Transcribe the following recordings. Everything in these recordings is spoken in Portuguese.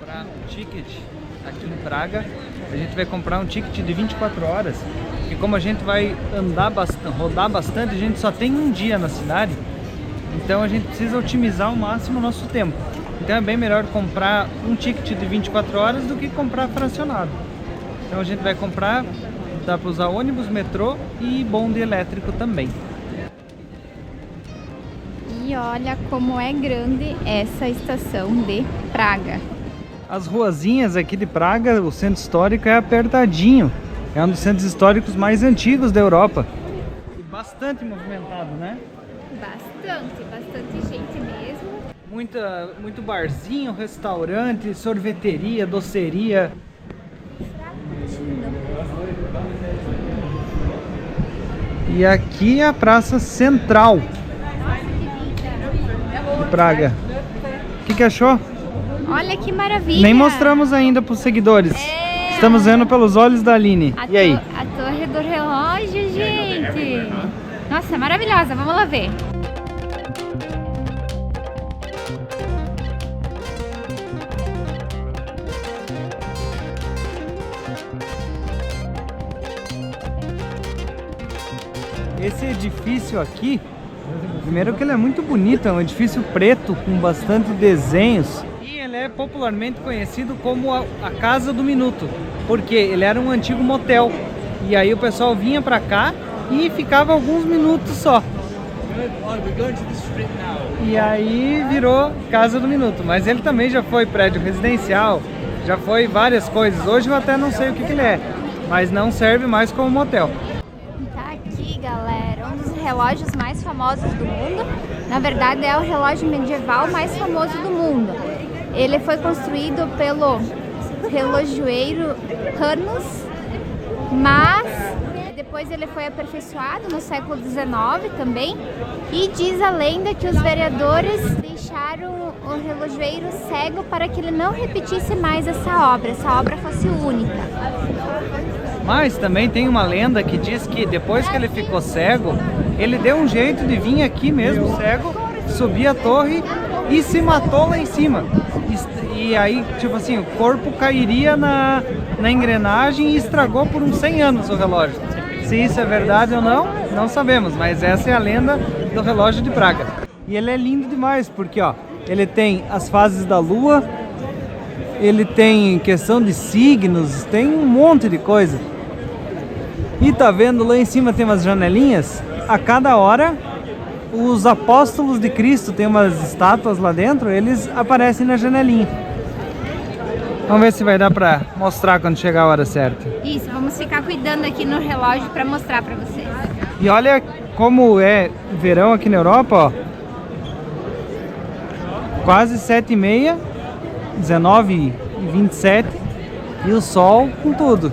comprar um ticket aqui em Praga. A gente vai comprar um ticket de 24 horas. E como a gente vai rodar bastante, a gente só tem um dia na cidade. Então a gente precisa otimizar ao máximo o nosso tempo. Então é bem melhor comprar um ticket de 24 horas do que comprar fracionado. Então a gente vai comprar, dá para usar ônibus, metrô e bonde elétrico também. E olha como é grande essa estação de Praga. As ruazinhas aqui de Praga, o centro histórico é apertadinho. É um dos centros históricos mais antigos da Europa. E bastante movimentado, né? Bastante gente mesmo. Muito barzinho, restaurante, sorveteria, doceria. E aqui é a praça central de Praga. O que achou? Olha que maravilha! Nem mostramos ainda para os seguidores. Estamos vendo pelos olhos da Aline. E aí? A torre do relógio, gente! Nossa, maravilhosa! Vamos lá ver. Esse edifício aqui, primeiro que ele é muito bonito, é um edifício preto com bastante desenhos. E ele é popularmente conhecido como a Casa do Minuto, porque ele era um antigo motel. E aí o pessoal vinha pra cá e ficava alguns minutos só. E aí virou Casa do Minuto, mas ele também já foi prédio residencial, já foi várias coisas. Hoje eu até não sei o que ele é, mas não serve mais como motel. Galera, um dos relógios mais famosos do mundo. Na verdade é o relógio medieval mais famoso do mundo. Ele foi construído pelo relojoeiro Janus, mas depois ele foi aperfeiçoado no século XIX também. E diz a lenda que os vereadores deixaram o relojoeiro cego para que ele não repetisse mais essa obra fosse única. Mas também tem uma lenda que diz que depois que ele ficou cego, ele deu um jeito de vir aqui mesmo cego, subir a torre e se matou lá em cima. E aí, tipo assim, o corpo cairia na engrenagem e estragou por uns 100 anos o relógio. Se isso é verdade ou não, não sabemos, mas essa é a lenda do relógio de Praga. E ele é lindo demais, porque ó, ele tem as fases da lua, ele tem questão de signos, tem um monte de coisa. E tá vendo lá em cima tem umas janelinhas? A cada hora os apóstolos de Cristo, tem umas estátuas lá dentro, eles aparecem na janelinha. Vamos ver se vai dar pra mostrar quando chegar a hora certa. Isso, vamos ficar cuidando aqui no relógio pra mostrar pra vocês. E olha como é verão aqui na Europa, ó. Quase 7h30, 19h27 e o sol com tudo.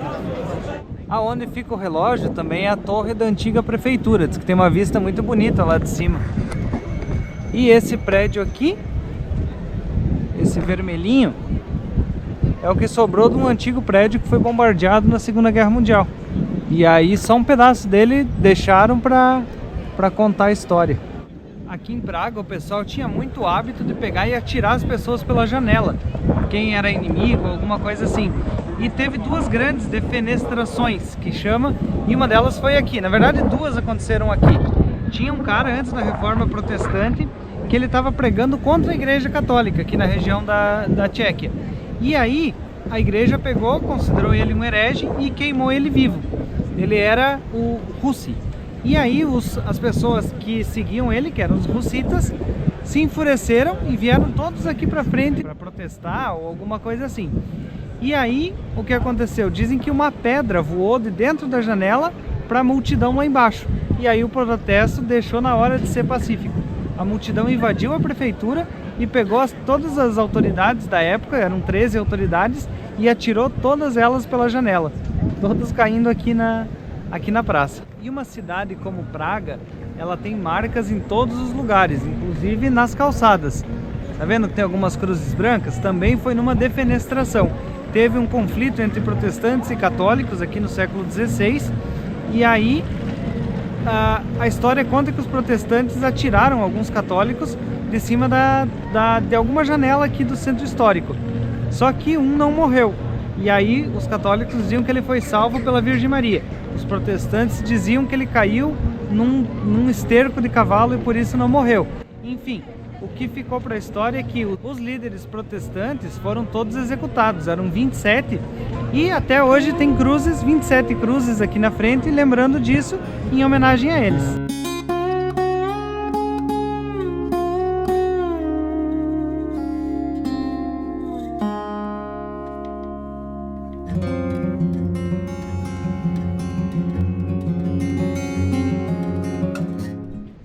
Aonde fica o relógio também é a torre da antiga prefeitura, diz que tem uma vista muito bonita lá de cima. E esse prédio aqui, esse vermelhinho, é o que sobrou de um antigo prédio que foi bombardeado na Segunda Guerra Mundial. E aí só um pedaço dele deixaram para contar a história. Aqui em Praga o pessoal tinha muito hábito de pegar e atirar as pessoas pela janela, quem era inimigo, alguma coisa assim. E teve duas grandes defenestrações, que chama, e uma delas foi aqui. Na verdade, duas aconteceram aqui. Tinha um cara antes da Reforma Protestante que ele estava pregando contra a Igreja Católica aqui na região da Tchequia. E aí a igreja pegou, considerou ele um herege e queimou ele vivo. Ele era o Russi. E aí as pessoas que seguiam ele, que eram os russitas, se enfureceram e vieram todos aqui para frente para protestar ou alguma coisa assim. E aí o que aconteceu? Dizem que uma pedra voou de dentro da janela para a multidão lá embaixo. E aí o protesto deixou na hora de ser pacífico. A multidão invadiu a prefeitura e pegou todas as autoridades da época, eram 13 autoridades, e atirou todas elas pela janela, todas caindo aqui na praça. E uma cidade como Praga, ela tem marcas em todos os lugares, inclusive nas calçadas. Tá vendo que tem algumas cruzes brancas? Também foi numa defenestração. Teve um conflito entre protestantes e católicos aqui no século XVI, e aí a história conta que os protestantes atiraram alguns católicos de cima de alguma janela aqui do centro histórico. Só que um não morreu. E aí os católicos diziam que ele foi salvo pela Virgem Maria. Os protestantes diziam que ele caiu num esterco de cavalo e por isso não morreu. Enfim, o que ficou para a história é que os líderes protestantes foram todos executados, eram 27, e até hoje tem cruzes, 27 cruzes aqui na frente, lembrando disso, em homenagem a eles.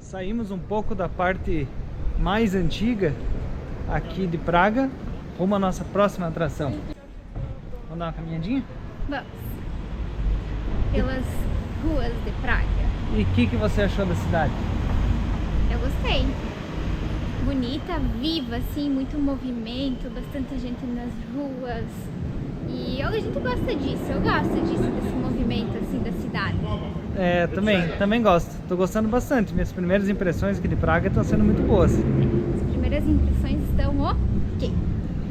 Saímos um pouco da parte mais antiga aqui de Praga, rumo à nossa próxima atração. Vamos dar uma caminhadinha? Vamos. Pelas ruas de Praga. E o que você achou da cidade? Eu gostei. Bonita, viva, assim, muito movimento, bastante gente nas ruas. E a gente gosta disso, eu gosto disso, desse movimento assim da cidade. É, também gosto. Tô gostando bastante. Minhas primeiras impressões aqui de Praga estão sendo muito boas. As primeiras impressões estão ok.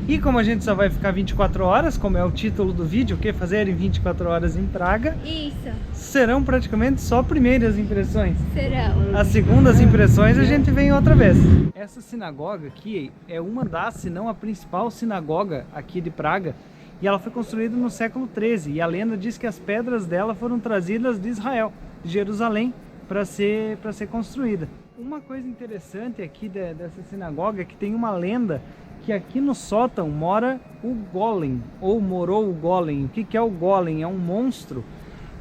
E como a gente só vai ficar 24 horas, como é o título do vídeo, o que fazer em 24 horas em Praga? Isso. Serão praticamente só primeiras impressões. Serão. As segundas impressões a gente vem outra vez. Essa sinagoga aqui é uma das, se não a principal sinagoga aqui de Praga. E ela foi construída no século XIII, e a lenda diz que as pedras dela foram trazidas de Israel, de Jerusalém, para ser construída. Uma coisa interessante aqui dessa sinagoga é que tem uma lenda que aqui no sótão mora o Golem, ou morou o Golem. O que é o Golem? É um monstro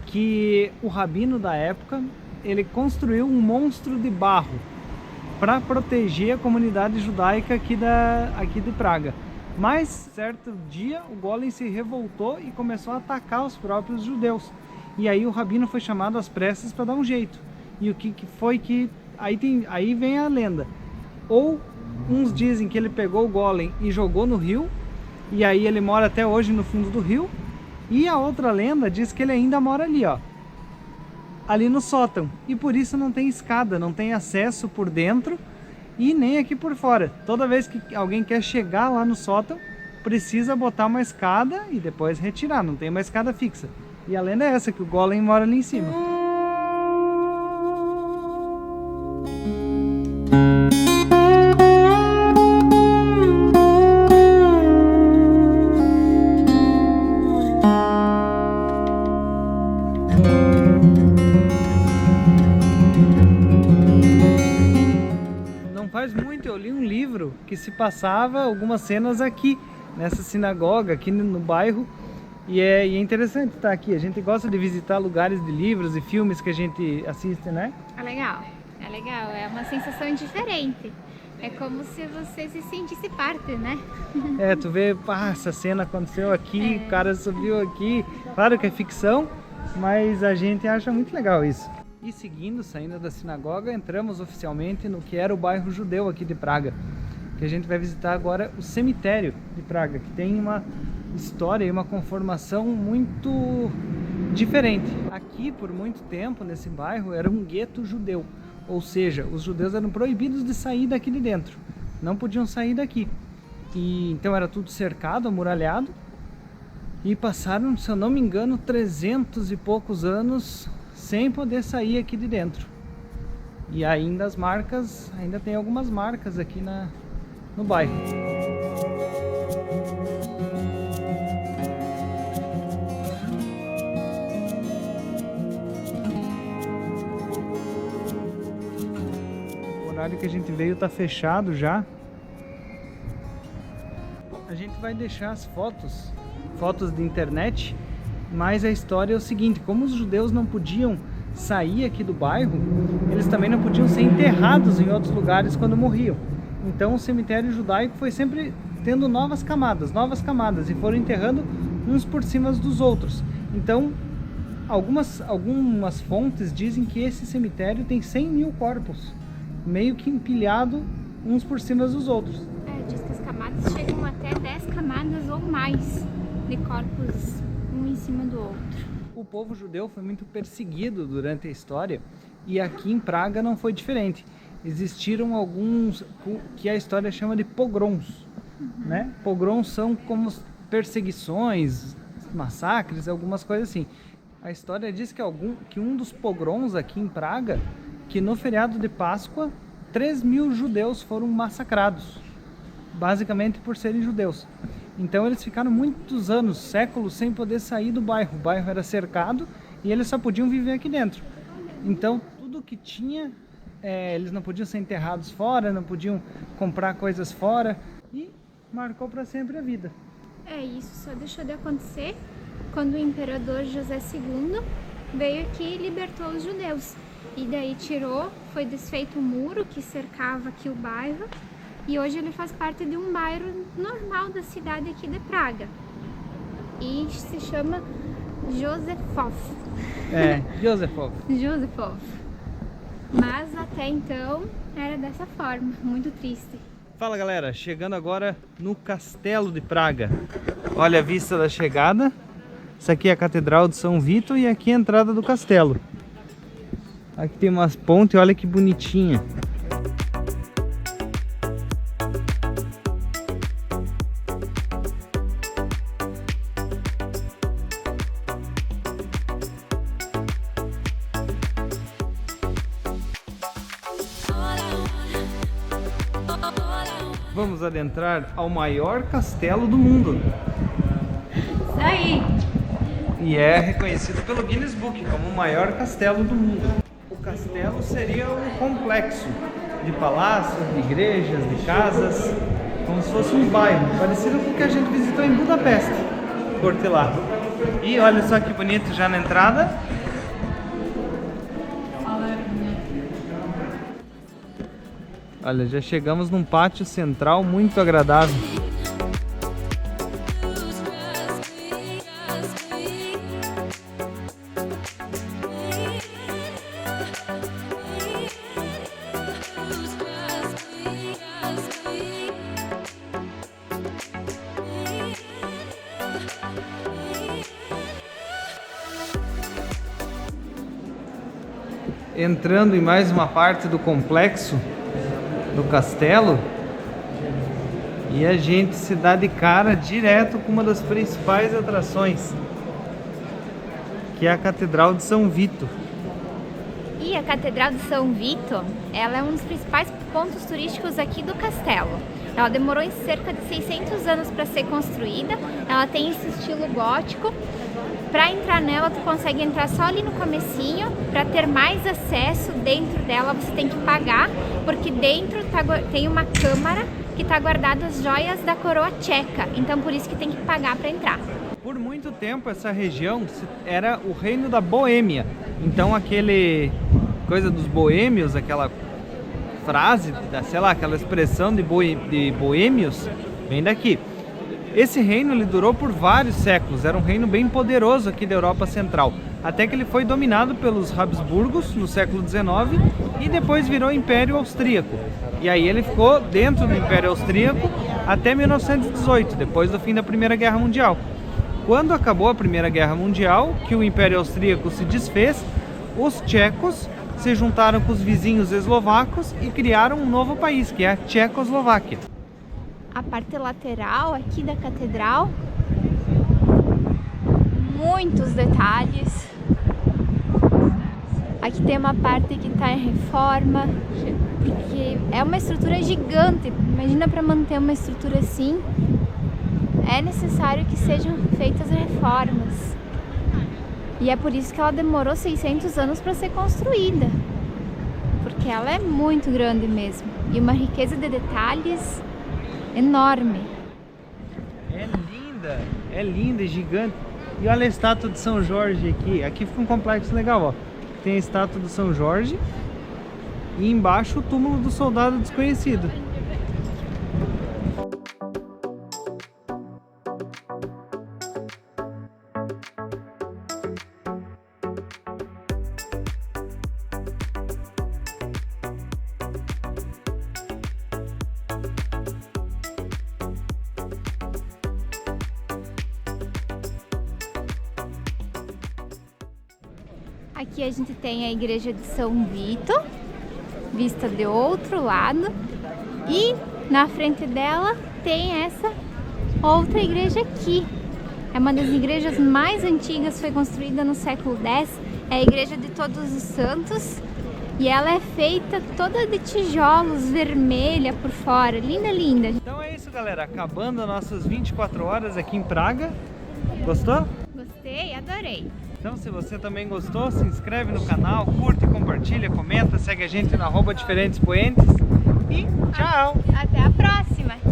que o rabino da época, ele construiu um monstro de barro para proteger a comunidade judaica aqui de Praga. Mas, certo dia, o Golem se revoltou e começou a atacar os próprios judeus. E aí o rabino foi chamado às pressas para dar um jeito. E o que foi que... Aí vem a lenda. Ou uns dizem que ele pegou o Golem e jogou no rio, e aí ele mora até hoje no fundo do rio. E a outra lenda diz que ele ainda mora ali, ó. Ali no sótão. E por isso não tem escada, não tem acesso por dentro. E nem aqui por fora. Toda vez que alguém quer chegar lá no sótão, precisa botar uma escada e depois retirar, não tem uma escada fixa. E a lenda é essa, que o Golem mora ali em cima. Eu li um livro que se passava algumas cenas aqui, nessa sinagoga, aqui no bairro, e é interessante estar aqui. A gente gosta de visitar lugares de livros e filmes que a gente assiste, né? É legal, é uma sensação diferente. É como se você se sentisse parte, né? É, tu vê, essa cena aconteceu aqui, o cara subiu aqui. Claro que é ficção, mas a gente acha muito legal isso. E seguindo, saindo da sinagoga, entramos oficialmente no que era o bairro judeu aqui de Praga. Que a gente vai visitar agora o cemitério de Praga, que tem uma história e uma conformação muito diferente. Aqui, por muito tempo, nesse bairro, era um gueto judeu. Ou seja, os judeus eram proibidos de sair daqui de dentro. Não podiam sair daqui. E então era tudo cercado, amuralhado. E passaram, se eu não me engano, 300 e poucos anos sem poder sair aqui de dentro. E ainda as marcas, ainda tem algumas marcas aqui no bairro. O horário que a gente veio está fechado já. A gente vai deixar as fotos de internet. Mas a história é o seguinte: como os judeus não podiam sair aqui do bairro, eles também não podiam ser enterrados em outros lugares quando morriam. Então o cemitério judaico foi sempre tendo novas camadas, e foram enterrando uns por cima dos outros. Então algumas fontes dizem que esse cemitério tem 100 mil corpos, meio que empilhado uns por cima dos outros. Diz que as camadas chegam até 10 camadas ou mais de corpos um em cima do outro. O povo judeu foi muito perseguido durante a história, e aqui em Praga não foi diferente. Existiram alguns que a história chama de pogroms. né? Pogroms são como perseguições, massacres, algumas coisas assim. A história diz que um dos pogroms aqui em Praga, que no feriado de Páscoa, 3.000 judeus foram massacrados, basicamente por serem judeus. Então eles ficaram muitos anos, séculos, sem poder sair do bairro. O bairro era cercado e eles só podiam viver aqui dentro. Então tudo que tinha, eles não podiam ser enterrados fora, não podiam comprar coisas fora, e marcou para sempre a vida. Isso só deixou de acontecer quando o imperador José II veio aqui e libertou os judeus. E daí foi desfeito o muro que cercava aqui o bairro, e hoje ele faz parte de um bairro normal da cidade aqui de Praga. E se chama Józefov. Józefov. Józefov. Mas até então era dessa forma, muito triste. Fala galera, chegando agora no Castelo de Praga. Olha a vista da chegada. Essa aqui é a Catedral de São Vito e aqui é a entrada do castelo. Aqui tem umas pontes, olha que bonitinha. Vamos adentrar ao maior castelo do mundo. Isso aí! E é reconhecido pelo Guinness Book como o maior castelo do mundo. O castelo seria um complexo de palácios, de igrejas, de casas, como se fosse um bairro, parecido com o que a gente visitou em Budapeste, curte lá. E olha só que bonito já na entrada. Olha, já chegamos num pátio central muito agradável. Entrando em mais uma parte do complexo do castelo, e a gente se dá de cara direto com uma das principais atrações, que é a Catedral de São Vito. E a Catedral de São Vito, ela é um dos principais pontos turísticos aqui do castelo. Ela demorou em cerca de 600 anos para ser construída. Ela tem esse estilo gótico. Para entrar nela, tu consegue entrar só ali no comecinho. Para ter mais acesso dentro dela, você tem que pagar, porque dentro tem uma câmara que está guardada as joias da coroa tcheca. Então por isso que tem que pagar para entrar. Por muito tempo essa região era o reino da Boêmia. Então aquele coisa dos boêmios, aquela frase, sei lá, aquela expressão de boêmios, vem daqui. Esse reino ele durou por vários séculos, era um reino bem poderoso aqui da Europa Central, até que ele foi dominado pelos Habsburgos no século XIX e depois virou Império Austríaco. E aí ele ficou dentro do Império Austríaco até 1918, depois do fim da Primeira Guerra Mundial. Quando acabou a Primeira Guerra Mundial, que o Império Austríaco se desfez, os tchecos se juntaram com os vizinhos eslovacos e criaram um novo país, que é a Tchecoslováquia. A parte lateral aqui da catedral, muitos detalhes. Aqui tem uma parte que está em reforma, porque é uma estrutura gigante. Imagina, para manter uma estrutura assim, é necessário que sejam feitas reformas. E é por isso que ela demorou 600 anos para ser construída, porque ela é muito grande mesmo, e uma riqueza de detalhes enorme. É linda e gigante. E olha a estátua de São Jorge aqui. Aqui fica um complexo legal, ó. Tem a estátua do São Jorge e embaixo o túmulo do soldado desconhecido. Aqui a gente tem a igreja de São Vito, vista de outro lado, e na frente dela tem essa outra igreja aqui. É uma das igrejas mais antigas, foi construída no século X. É a Igreja de Todos os Santos. E ela é feita toda de tijolos, vermelha por fora. Linda, linda. Então é isso, galera. Acabando nossas 24 horas aqui em Praga. Gostou? Gostei, adorei. Então, se você também gostou, se inscreve no canal, curte, compartilha, comenta, segue a gente no @diferentespoentes e tchau! Até a próxima!